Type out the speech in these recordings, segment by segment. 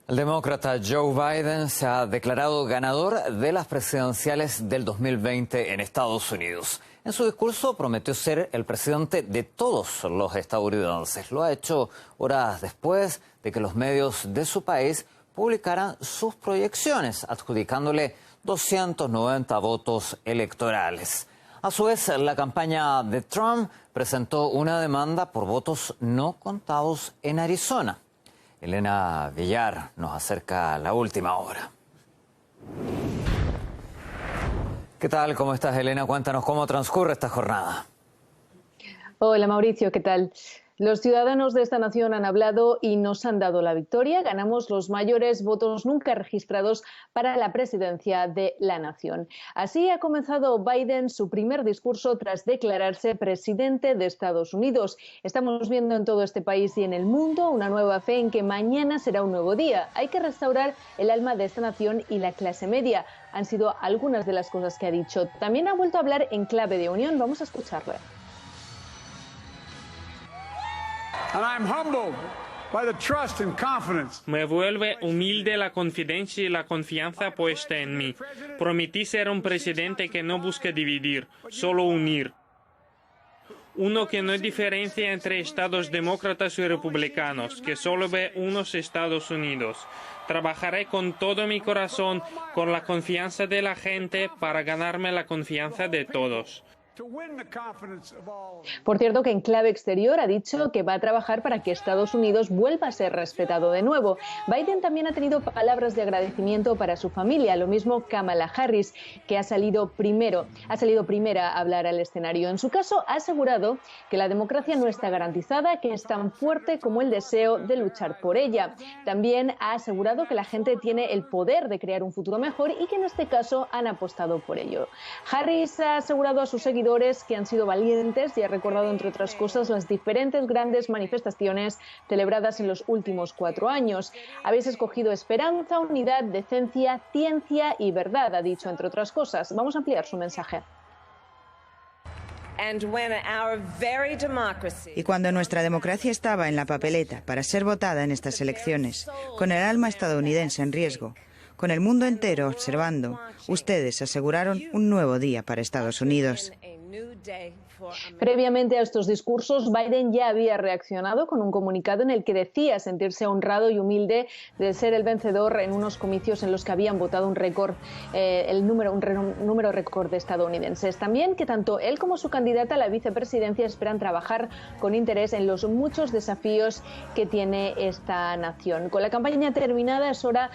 El demócrata Joe Biden se ha declarado ganador de las presidenciales del 2020 en Estados Unidos. En su discurso prometió ser el presidente de todos los estadounidenses. Lo ha hecho horas después de que los medios de su país publicaran sus proyecciones, adjudicándole 290 votos electorales. A su vez, la campaña de Trump presentó una demanda por votos no contados en Arizona. Elena Villar nos acerca la última hora. ¿Qué tal? ¿Cómo estás, Elena? Cuéntanos cómo transcurre esta jornada. Hola, Mauricio, ¿qué tal? Los ciudadanos de esta nación han hablado y nos han dado la victoria. Ganamos los mayores votos nunca registrados para la presidencia de la nación. Así ha comenzado Biden su primer discurso tras declararse presidente de Estados Unidos. Estamos viendo en todo este país y en el mundo una nueva fe en que mañana será un nuevo día. Hay que restaurar el alma de esta nación y la clase media. Han sido algunas de las cosas que ha dicho. También ha vuelto a hablar en clave de unión. Vamos a escucharle. Me vuelve humilde la confidencia y la confianza puesta en mí. Prometí ser un presidente que no busque dividir, solo unir. Uno que no diferencia entre estados demócratas y republicanos, que solo ve unos Estados Unidos. Trabajaré con todo mi corazón, con la confianza de la gente, para ganarme la confianza de todos. Por cierto, que en clave exterior ha dicho que va a trabajar para que Estados Unidos vuelva a ser respetado de nuevo. Biden también ha tenido palabras de agradecimiento para su familia, lo mismo Kamala Harris, que ha salido primera a hablar al escenario. En su caso, ha asegurado que la democracia no está garantizada, que es tan fuerte como el deseo de luchar por ella. También ha asegurado que la gente tiene el poder de crear un futuro mejor y que en este caso han apostado por ello. Harris ha asegurado a sus seguidores que han sido valientes y ha recordado, entre otras cosas, las diferentes grandes manifestaciones celebradas en los últimos 4 años. Habéis escogido esperanza, unidad, decencia, ciencia y verdad, ha dicho, entre otras cosas. Vamos a ampliar su mensaje. Y cuando nuestra democracia estaba en la papeleta para ser votada en estas elecciones, con el alma estadounidense en riesgo, con el mundo entero observando, ustedes aseguraron un nuevo día para Estados Unidos. Previamente a estos discursos, Biden ya había reaccionado con un comunicado en el que decía sentirse honrado y humilde de ser el vencedor en unos comicios en los que habían votado un número récord de estadounidenses. También que tanto él como su candidata a la vicepresidencia esperan trabajar con interés en los muchos desafíos que tiene esta nación. Con la campaña terminada, es hora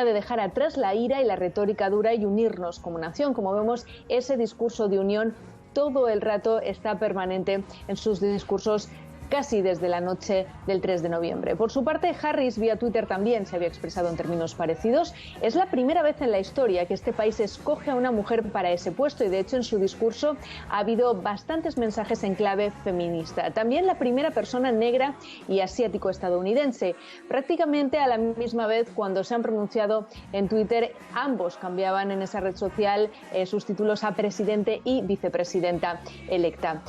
de dejar atrás la ira y la retórica dura y unirnos como nación. Como vemos, ese discurso de unión todo el rato está permanente en sus discursos casi desde la noche del 3 de noviembre. Por su parte, Harris vía Twitter también se había expresado en términos parecidos. Es la primera vez en la historia que este país escoge a una mujer para ese puesto y, de hecho, en su discurso ha habido bastantes mensajes en clave feminista. También la primera persona negra y asiático estadounidense. Prácticamente a la misma vez, cuando se han pronunciado en Twitter, ambos cambiaban en esa red social sus títulos a presidente y vicepresidenta electa.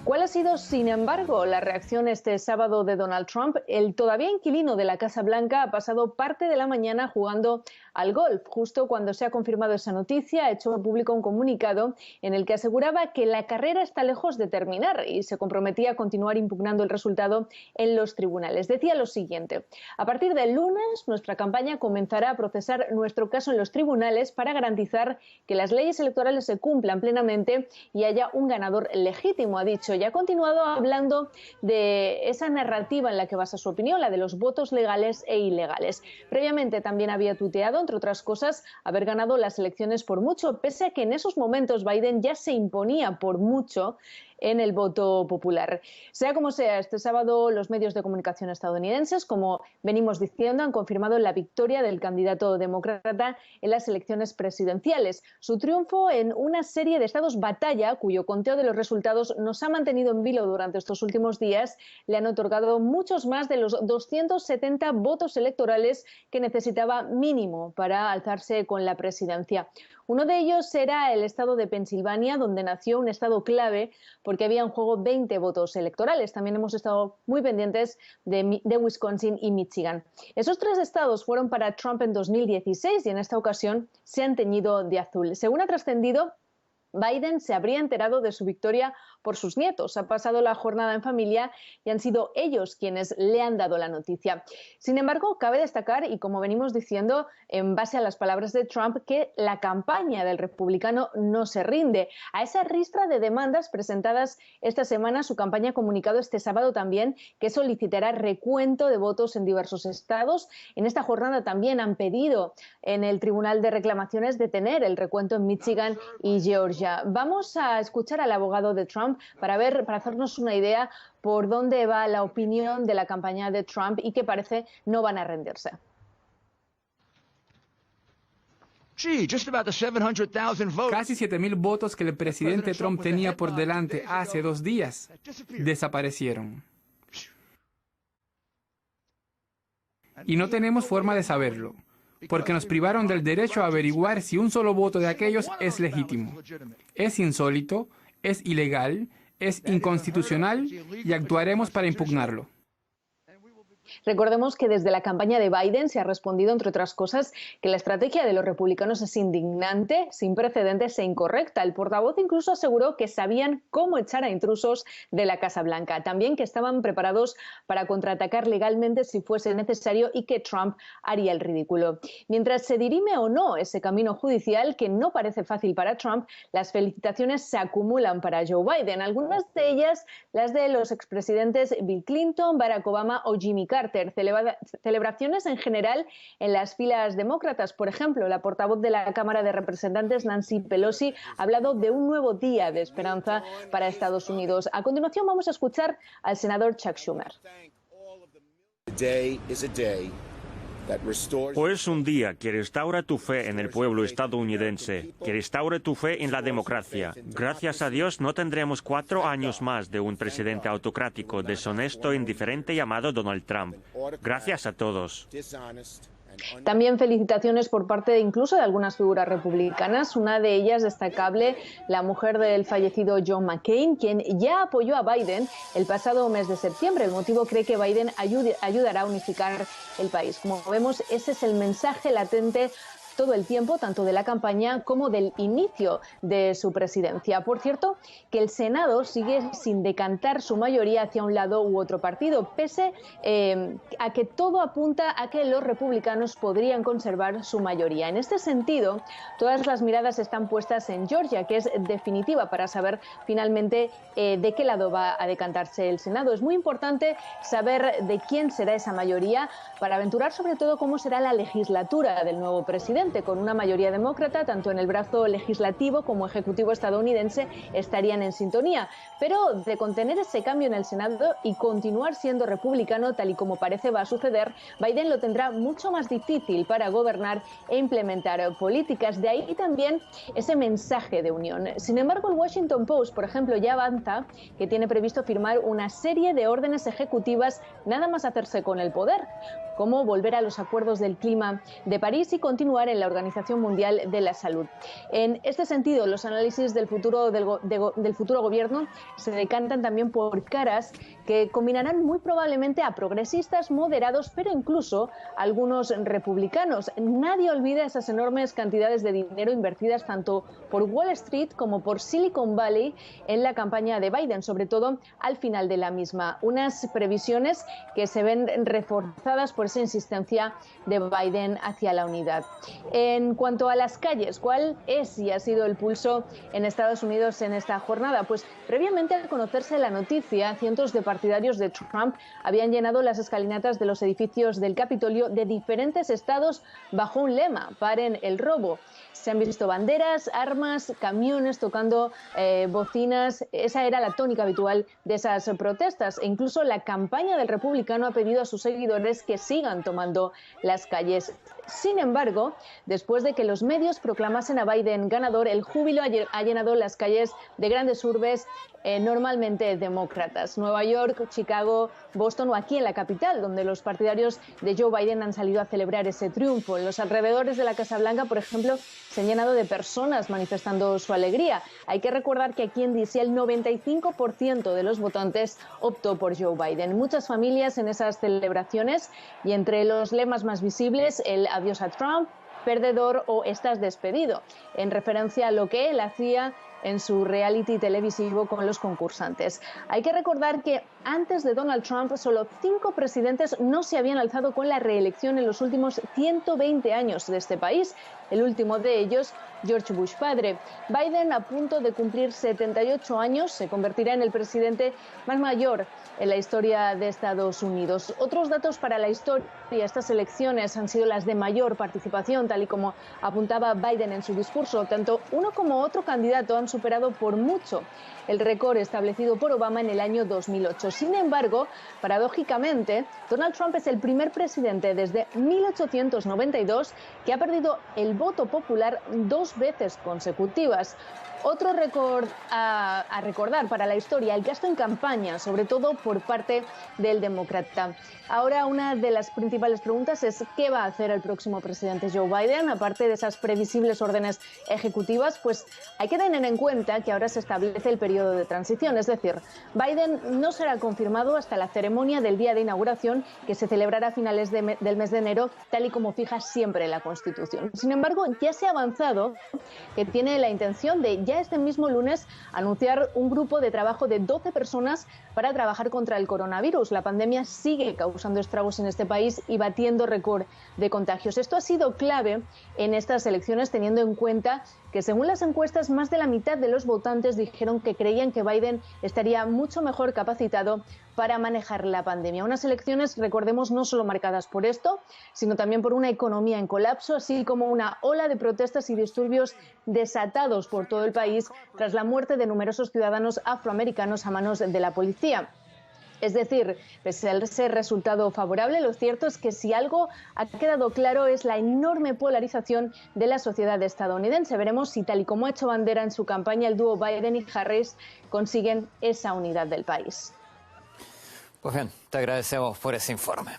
¿Cuál ha sido, sin embargo, la reacción este sábado de Donald Trump? El todavía inquilino de la Casa Blanca ha pasado parte de la mañana jugando al golf. Justo cuando se ha confirmado esa noticia, ha hecho público un comunicado en el que aseguraba que la carrera está lejos de terminar y se comprometía a continuar impugnando el resultado en los tribunales. Decía lo siguiente: a partir del lunes, nuestra campaña comenzará a procesar nuestro caso en los tribunales para garantizar que las leyes electorales se cumplan plenamente y haya un ganador legítimo, ha dicho. Y ha continuado hablando de esa narrativa en la que basa su opinión, la de los votos legales e ilegales. Previamente también había tuiteado, entre otras cosas, haber ganado las elecciones por mucho, pese a que en esos momentos Biden ya se imponía por mucho en el voto popular. Sea como sea, este sábado los medios de comunicación estadounidenses, como venimos diciendo, han confirmado la victoria del candidato demócrata en las elecciones presidenciales. Su triunfo en una serie de estados batalla, cuyo conteo de los resultados nos ha mantenido en vilo durante estos últimos días, le han otorgado muchos más de los 270 votos electorales que necesitaba mínimo para alzarse con la presidencia. Uno de ellos era el estado de Pensilvania, donde nació un estado clave porque había en juego 20 votos electorales. También hemos estado muy pendientes de Wisconsin y Michigan. Esos 3 estados fueron para Trump en 2016 y en esta ocasión se han teñido de azul. Según ha trascendido, Biden se habría enterado de su victoria por sus nietos. Ha pasado la jornada en familia y han sido ellos quienes le han dado la noticia. Sin embargo, cabe destacar, y como venimos diciendo, en base a las palabras de Trump, que la campaña del republicano no se rinde. A esa ristra de demandas presentadas esta semana, su campaña ha comunicado este sábado también que solicitará recuento de votos en diversos estados. En esta jornada también han pedido en el Tribunal de Reclamaciones detener el recuento en Michigan y Georgia. Vamos a escuchar al abogado de Trump para hacernos una idea por dónde va la opinión de la campaña de Trump y que parece no van a rendirse. Casi 7,000 votos que el presidente Trump tenía por delante hace 2 días desaparecieron. Y no tenemos forma de saberlo, porque nos privaron del derecho a averiguar si un solo voto de aquellos es legítimo. Es insólito, es ilegal, es inconstitucional y actuaremos para impugnarlo. Recordemos que desde la campaña de Biden se ha respondido, entre otras cosas, que la estrategia de los republicanos es indignante, sin precedentes e incorrecta. El portavoz incluso aseguró que sabían cómo echar a intrusos de la Casa Blanca. También que estaban preparados para contraatacar legalmente si fuese necesario y que Trump haría el ridículo. Mientras se dirime o no ese camino judicial, que no parece fácil para Trump, las felicitaciones se acumulan para Joe Biden. Algunas de ellas, las de los expresidentes Bill Clinton, Barack Obama o Jimmy Carter. Celebraciones en general en las filas demócratas. Por ejemplo, la portavoz de la Cámara de Representantes, Nancy Pelosi, ha hablado de un nuevo día de esperanza para Estados Unidos. A continuación vamos a escuchar al senador Chuck Schumer. Hoy es un día que restaura tu fe en el pueblo estadounidense, que restaure tu fe en la democracia. Gracias a Dios no tendremos 4 años más de un presidente autocrático, deshonesto e indiferente llamado Donald Trump. Gracias a todos. También felicitaciones por parte incluso de algunas figuras republicanas, una de ellas destacable, la mujer del fallecido John McCain, quien ya apoyó a Biden el pasado mes de septiembre. El motivo cree que Biden ayudará a unificar el país. Como vemos, ese es el mensaje latente todo el tiempo, tanto de la campaña como del inicio de su presidencia. Por cierto, que el Senado sigue sin decantar su mayoría hacia un lado u otro partido, pese a que todo apunta a que los republicanos podrían conservar su mayoría. En este sentido, todas las miradas están puestas en Georgia, que es definitiva para saber finalmente de qué lado va a decantarse el Senado. Es muy importante saber de quién será esa mayoría para aventurar sobre todo cómo será la legislatura del nuevo presidente. Con una mayoría demócrata, tanto en el brazo legislativo como ejecutivo estadounidense estarían en sintonía. Pero de contener ese cambio en el Senado y continuar siendo republicano, tal y como parece va a suceder, Biden lo tendrá mucho más difícil para gobernar e implementar políticas. De ahí también ese mensaje de unión. Sin embargo, el Washington Post, por ejemplo, ya avanza que tiene previsto firmar una serie de órdenes ejecutivas nada más hacerse con el poder, como volver a los acuerdos del clima de París y continuar en la Organización Mundial de la Salud. En este sentido, los análisis del futuro gobierno se decantan también por caras que combinarán muy probablemente a progresistas, moderados, pero incluso algunos republicanos. Nadie olvida esas enormes cantidades de dinero invertidas tanto por Wall Street como por Silicon Valley en la campaña de Biden, sobre todo al final de la misma. Unas previsiones que se ven reforzadas por esa insistencia de Biden hacia la unidad. En cuanto a las calles, ¿cuál es y ha sido el pulso en Estados Unidos en esta jornada? Pues previamente al conocerse la noticia, cientos de partidarios de Trump habían llenado las escalinatas de los edificios del Capitolio de diferentes estados bajo un lema: paren el robo. Se han visto banderas, armas, camiones tocando bocinas. Esa era la tónica habitual de esas protestas. E incluso la campaña del republicano ha pedido a sus seguidores que sí sigan tomando las calles. Sin embargo, después de que los medios proclamasen a Biden ganador, el júbilo ha llenado las calles de grandes urbes normalmente demócratas. Nueva York, Chicago, Boston o aquí en la capital, donde los partidarios de Joe Biden han salido a celebrar ese triunfo. En los alrededores de la Casa Blanca, por ejemplo, se han llenado de personas manifestando su alegría. Hay que recordar que aquí en D.C. el 95% de los votantes optó por Joe Biden. Muchas familias en esas celebraciones y entre los lemas más visibles, el adiós a Trump, perdedor o estás despedido, en referencia a lo que él hacía en su reality televisivo con los concursantes. Hay que recordar que antes de Donald Trump, solo 5 presidentes no se habían alzado con la reelección en los últimos 120 años de este país. El último de ellos, George Bush padre. Biden, a punto de cumplir 78 años, se convertirá en el presidente más mayor en la historia de Estados Unidos. Otros datos para la historia: estas elecciones han sido las de mayor participación, tal y como apuntaba Biden en su discurso. Tanto uno como otro candidato han superado por mucho el récord establecido por Obama en el año 2008. Sin embargo, paradójicamente, Donald Trump es el primer presidente desde 1892 que ha perdido el voto popular 2 veces consecutivas. Otro récord a recordar para la historia: el gasto en campaña, sobre todo por parte del demócrata. Ahora, una de las principales preguntas es ¿qué va a hacer el próximo presidente Joe Biden? Aparte de esas previsibles órdenes ejecutivas, pues hay que tener en cuenta que ahora se establece el periodo de transición. Es decir, Biden no será confirmado hasta la ceremonia del día de inauguración, que se celebrará a finales del mes de enero, tal y como fija siempre la Constitución. Sin embargo, ya se ha avanzado que tiene la intención de ya este mismo lunes anunciar un grupo de trabajo de 12 personas para trabajar contra el coronavirus. La pandemia sigue causando estragos en este país y batiendo récord de contagios. Esto ha sido clave en estas elecciones, teniendo en cuenta que, según las encuestas, más de la mitad de los votantes dijeron que creían que Biden estaría mucho mejor capacitado para manejar la pandemia. Unas elecciones, recordemos, no solo marcadas por esto, sino también por una economía en colapso, así como una ola de protestas y disturbios desatados por todo el país tras la muerte de numerosos ciudadanos afroamericanos a manos de la policía. Es decir, pese a ese resultado favorable, lo cierto es que si algo ha quedado claro es la enorme polarización de la sociedad estadounidense. Veremos si, tal y como ha hecho bandera en su campaña, el dúo Biden y Harris consiguen esa unidad del país. Pues bien, te agradecemos por ese informe.